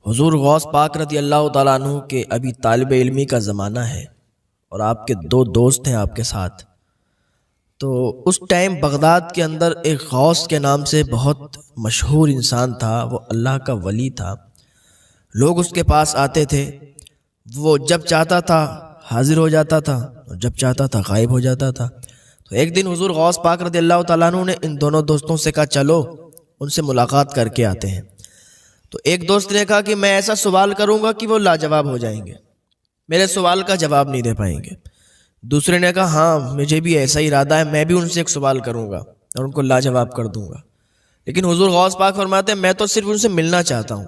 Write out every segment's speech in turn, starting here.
حضور غوث پاک رضی اللہ تعالیٰ عنہ کے ابھی طالب علمی کا زمانہ ہے اور آپ کے دو دوست ہیں آپ کے ساتھ. تو اس ٹائم بغداد کے اندر ایک غوث کے نام سے بہت مشہور انسان تھا، وہ اللہ کا ولی تھا. لوگ اس کے پاس آتے تھے، وہ جب چاہتا تھا حاضر ہو جاتا تھا اور جب چاہتا تھا غائب ہو جاتا تھا. تو ایک دن حضور غوث پاک رضی اللہ تعالیٰ عنہ نے ان دونوں دوستوں سے کہا چلو ان سے ملاقات کر کے آتے ہیں. تو ایک دوست نے کہا کہ میں ایسا سوال کروں گا کہ وہ لاجواب ہو جائیں گے، میرے سوال کا جواب نہیں دے پائیں گے. دوسرے نے کہا ہاں مجھے بھی ایسا ہی ارادہ ہے، میں بھی ان سے ایک سوال کروں گا اور ان کو لاجواب کر دوں گا. لیکن حضور غوث پاک فرماتے ہیں میں تو صرف ان سے ملنا چاہتا ہوں،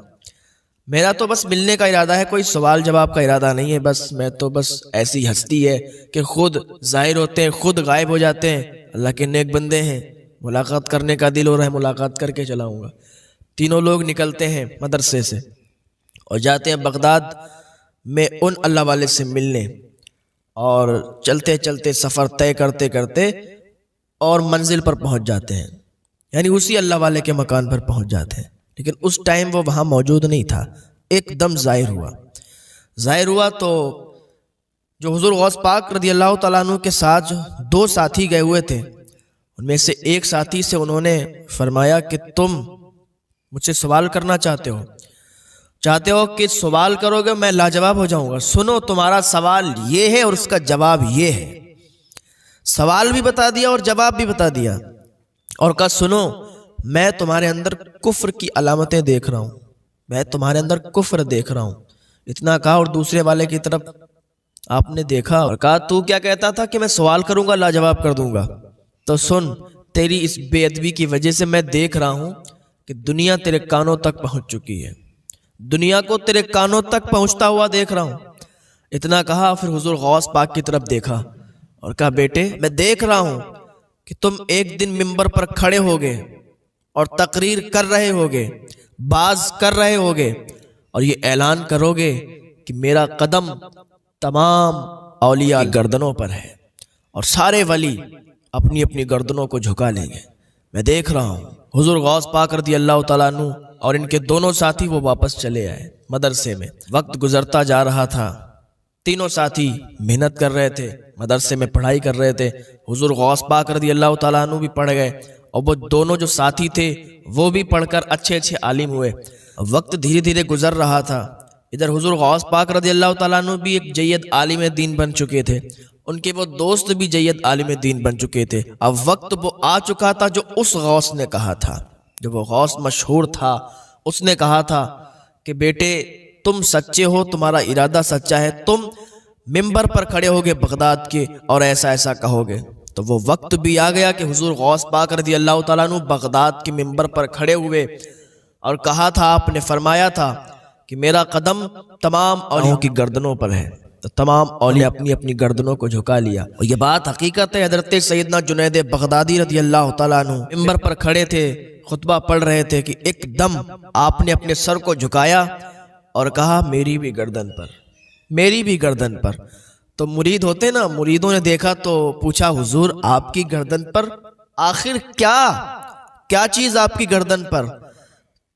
میرا تو بس ملنے کا ارادہ ہے، کوئی سوال جواب کا ارادہ نہیں ہے. بس میں تو بس ایسی ہستی ہے کہ خود ظاہر ہوتے ہیں خود غائب ہو جاتے ہیں، اللہ کے نیک بندے ہیں، ملاقات کرنے کا دل ہو رہا ہے ملاقات کر کے چلاؤں گا. تینوں لوگ نکلتے ہیں مدرسے سے اور جاتے ہیں بغداد میں ان اللہ والے سے ملنے، اور چلتے چلتے سفر طے کرتے کرتے اور منزل پر پہنچ جاتے ہیں، یعنی اسی اللہ والے کے مکان پر پہنچ جاتے ہیں. لیکن اس ٹائم وہ وہاں موجود نہیں تھا، ایک دم ظاہر ہوا تو جو حضور غوث پاک رضی اللہ تعالیٰ عنہ کے ساتھ جو دو ساتھی گئے ہوئے تھے، ان میں سے ایک ساتھی سے انہوں نے فرمایا کہ تم مجھ سے سوال کرنا چاہتے ہو کہ سوال کرو گے میں لاجواب ہو جاؤں گا. سنو تمہارا سوال یہ ہے اور اس کا جواب یہ ہے. سوال بھی بتا دیا اور جواب بھی بتا دیا اور کہا سنو میں تمہارے اندر کفر کی علامتیں دیکھ رہا ہوں، میں تمہارے اندر کفر دیکھ رہا ہوں. اتنا کہا اور دوسرے والے کی طرف آپ نے دیکھا اور کہا تو کیا کہتا تھا کہ میں سوال کروں گا لاجواب کر دوں گا. تو سن تیری اس بے ادبی کی وجہ سے میں دیکھ رہا ہوں کہ دنیا تیرے کانوں تک پہنچ چکی ہے، دنیا کو تیرے کانوں تک پہنچتا ہوا دیکھ رہا ہوں. اتنا کہا پھر حضور غوث پاک کی طرف دیکھا اور کہا بیٹے میں دیکھ رہا ہوں کہ تم ایک دن منبر پر کھڑے ہوگے اور تقریر کر رہے ہوگے، باز کر رہے ہوگے اور یہ اعلان کرو گے کہ میرا قدم تمام اولیاء گردنوں پر ہے اور سارے ولی اپنی اپنی گردنوں کو جھکا لیں گے. میں دیکھ رہا ہوں. حضور غوث پاک رضی اللہ تعالیٰ عنہ اور ان کے دونوں ساتھی وہ واپس چلے آئے مدرسے میں. وقت گزرتا جا رہا تھا، تینوں ساتھی محنت کر رہے تھے، مدرسے میں پڑھائی کر رہے تھے. حضور غوث پاک رضی اللہ تعالیٰ عنہ بھی پڑھ گئے اور وہ دونوں جو ساتھی تھے وہ بھی پڑھ کر اچھے عالم ہوئے. وقت دھیرے دھیرے گزر رہا تھا. ادھر حضور غوث پاک رضی اللہ تعالیٰ عنہ بھی ایک جید عالم دین بن چکے تھے، ان کے وہ دوست بھی جید عالم دین بن چکے تھے. اب وقت وہ آ چکا تھا جو اس غوث نے کہا تھا، جو وہ غوث مشہور تھا، اس نے کہا تھا کہ بیٹے تم سچے ہو، تمہارا ارادہ سچا ہے، تم منبر پر کھڑے ہوگے بغداد کے اور ایسا ایسا کہو گے. تو وہ وقت بھی آ گیا کہ حضور غوث پاک رضی اللہ تعالیٰ عنہ بغداد کے منبر پر کھڑے ہوئے اور کہا تھا، آپ نے فرمایا تھا کہ میرا قدم تمام اولیاء کی گردنوں پر ہے. تو تمام اولیاء اپنی اپنی گردنوں کو جھکا لیا. اور یہ بات حقیقت ہے. حضرت سیدنا جنید بغدادی رضی اللہ تعالیٰ عنہ منبر پر کھڑے تھے، خطبہ پڑھ رہے تھے کہ ایک دم آپ نے اپنے سر کو جھکایا اور کہا میری بھی گردن پر، میری بھی گردن پر. تو مرید ہوتے نا، مریدوں نے دیکھا تو پوچھا حضور آپ کی گردن پر آخر کیا چیز آپ کی گردن پر؟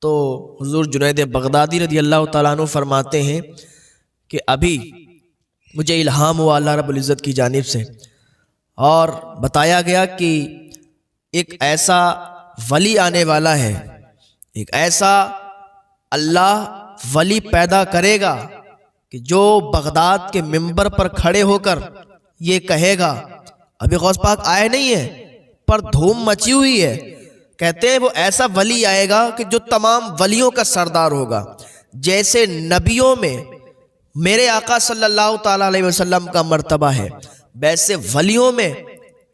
تو حضور جنید بغدادی رضی اللہ تعالیٰ عنہ فرماتے ہیں کہ ابھی مجھے الہام ہوا اللہ رب العزت کی جانب سے اور بتایا گیا کہ ایک ایسا ولی آنے والا ہے، ایک ایسا اللہ ولی پیدا کرے گا کہ جو بغداد کے منبر پر کھڑے ہو کر یہ کہے گا. ابھی غوث پاک آئے نہیں ہے پر دھوم مچی ہوئی ہے. کہتے ہیں وہ ایسا ولی آئے گا کہ جو تمام ولیوں کا سردار ہوگا. جیسے نبیوں میں میرے آقا صلی اللہ تعالیٰ علیہ وسلم کا مرتبہ ہے، ویسے ولیوں میں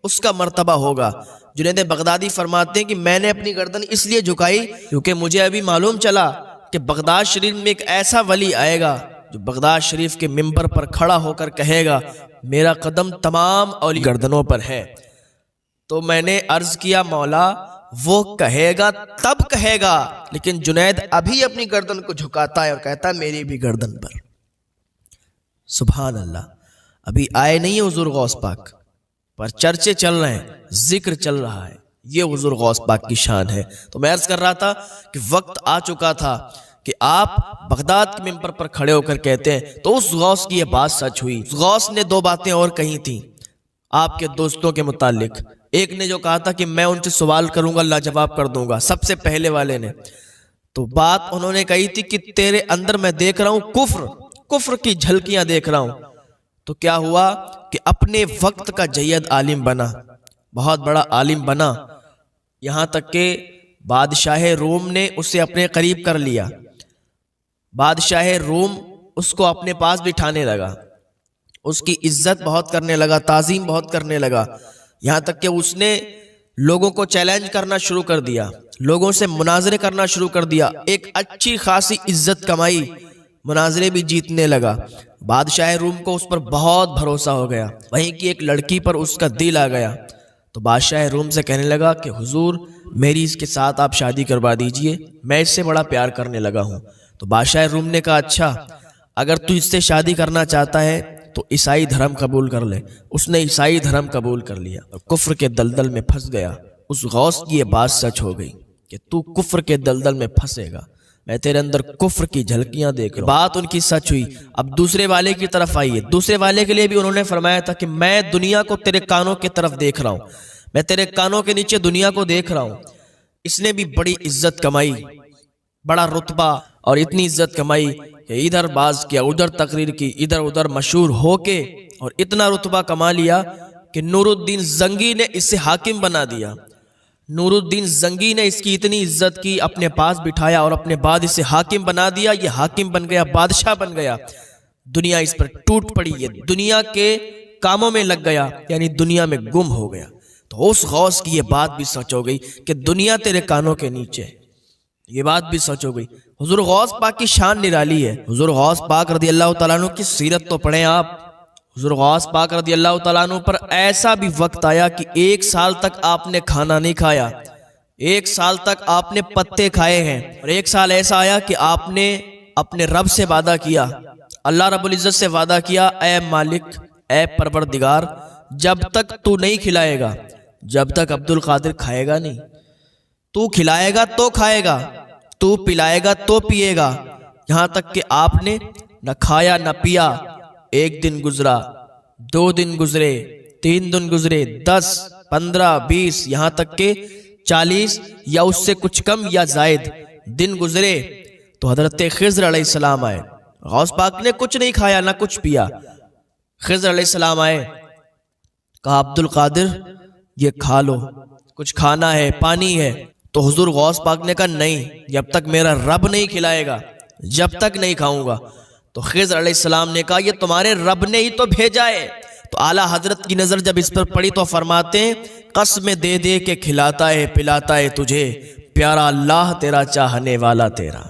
اس کا مرتبہ ہوگا. جنید بغدادی فرماتے ہیں کہ میں نے اپنی گردن اس لیے جھکائی کیونکہ مجھے ابھی معلوم چلا کہ بغداد شریف میں ایک ایسا ولی آئے گا جو بغداد شریف کے منبر پر کھڑا ہو کر کہے گا میرا قدم تمام اولیاء گردنوں پر ہے. تو میں نے عرض کیا مولا وہ کہے گا تب کہے گا، لیکن جنید ابھی اپنی گردن کو جھکاتا ہے اور کہتا ہے میری بھی گردن پر. سبحان اللہ. ابھی آئے نہیں ہیں حضور غوث پاک پر چرچے چل رہے ہیں، ذکر چل رہا ہے. یہ حضور غوث پاک کی شان ہے. تو میں عرض کر رہا تھا کہ وقت آ چکا تھا کہ آپ بغداد کے ممبر پر کھڑے ہو کر کہتے ہیں تو اس غوث کی یہ بات سچ ہوئی۔ اس غوث نے دو باتیں اور کہی تھیں آپ کے دوستوں کے متعلق۔ ایک نے جو کہا تھا کہ میں ان سے سوال کروں گا لاجواب کر دوں گا، سب سے پہلے والے نے تو بات انہوں نے کہی تھی کہ تیرے اندر میں دیکھ رہا ہوں کفر کی جھلکیاں دیکھ رہا ہوں۔ تو کیا ہوا کہ اپنے وقت کا جید عالم بنا، بہت بڑا عالم بنا، یہاں تک کہ بادشاہ روم نے اسے اپنے قریب کر لیا۔ بادشاہ روم اس کو اپنے پاس بٹھانے لگا، اس کی عزت بہت کرنے لگا، تعظیم بہت کرنے لگا، یہاں تک کہ اس نے لوگوں کو چیلنج کرنا شروع کر دیا، لوگوں سے مناظرے کرنا شروع کر دیا، ایک اچھی خاصی عزت کمائی، مناظرے بھی جیتنے لگا۔ بادشاہ روم کو اس پر بہت بھروسہ ہو گیا، وہیں کی ایک لڑکی پر اس کا دل آ گیا تو بادشاہ روم سے کہنے لگا کہ حضور میری اس کے ساتھ آپ شادی کروا دیجئے، میں اس سے بڑا پیار کرنے لگا ہوں۔ تو بادشاہ روم نے کہا اچھا اگر تو اس سے شادی کرنا چاہتا ہے تو عیسائی دھرم قبول کر لے۔ اس نے عیسائی دھرم قبول کر لیا اور کفر کے دلدل میں پھنس گیا۔ اس غوث کی یہ بات سچ ہو گئی کہ تو کفر کے دلدل میں پھنسے گا، میں تیرے اندر کفر کی جھلکیاں دیکھ رہا ہوں۔ بات ان کی سچ ہوئی۔ اب دوسرے والے کی طرف آئیے، دوسرے والے کے لیے بھی انہوں نے فرمایا تھا کہ میں دنیا کو تیرے کانوں کی طرف دیکھ رہا ہوں، میں تیرے کانوں کے نیچے دنیا کو دیکھ رہا ہوں۔ اس نے بھی بڑی عزت کمائی، بڑا رتبہ اور اتنی عزت کمائی کہ ادھر باز کیا، ادھر تقریر کی، ادھر ادھر مشہور ہو کے اور اتنا رتبہ کما لیا کہ نور الدین زنگی نے اسے حاکم بنا دیا۔ نور الدین زنگی نے اس کی اتنی عزت کی، اپنے پاس بٹھایا اور اپنے بعد اسے حاکم بنا دیا۔ یہ حاکم بن گیا، بادشاہ بن گیا، دنیا اس پر ٹوٹ پڑی، یہ دنیا کے کاموں میں لگ گیا، یعنی دنیا میں گم ہو گیا۔ تو اس غوث کی یہ بات بھی سچ ہو گئی کہ دنیا تیرے کانوں کے نیچے، یہ بات بھی سچ ہو گئی۔ حضور غوث پاک کی شان نرالی ہے۔ حضور غوث پاک رضی اللہ تعالیٰ عنہ کی سیرت تو پڑھیں آپ۔ حضور غوث پاک رضی اللہ تعالیٰ عنہ پر ایسا بھی وقت آیا کہ 1 سال تک آپ نے کھانا نہیں کھایا، 1 سال تک آپ نے پتے کھائے ہیں، اور 1 سال ایسا آیا کہ آپ نے اپنے رب سے وعدہ کیا، اللہ رب العزت سے وعدہ کیا، اے مالک، اے پروردگار، جب تک تو نہیں کھلائے گا، جب تک عبد القادر کھائے گا نہیں، تو کھلائے گا تو کھائے گا، تو پلائے گا تو پیے گا۔ یہاں تک کہ آپ نے نہ کھایا نہ پیا، 1 دن گزرا، 2 دن گزرے، 3 دن گزرے، 10، 15، 20، یہاں تک کہ 40 یا اس سے کچھ کم یا زائد دن گزرے تو حضرت خضر علیہ السلام آئے۔ غوث پاک نے کچھ نہیں کھایا نہ کچھ پیا۔ خضر علیہ السلام آئے، کہا عبد القادر یہ کھا لو، کچھ کھانا ہے، پانی ہے۔ تو حضور غوث پاک نے کہا نہیں، جب تک میرا رب نہیں کھلائے گا جب تک نہیں کھاؤں گا۔ تو خضر علیہ السلام نے کہا یہ تمہارے رب نے ہی تو بھیجا ہے۔ تو اعلیٰ حضرت کی نظر جب اس پر پڑی تو فرماتے ہیں قسم دے دے کے کھلاتا ہے پلاتا ہے تجھے، پیارا اللہ تیرا چاہنے والا تیرا۔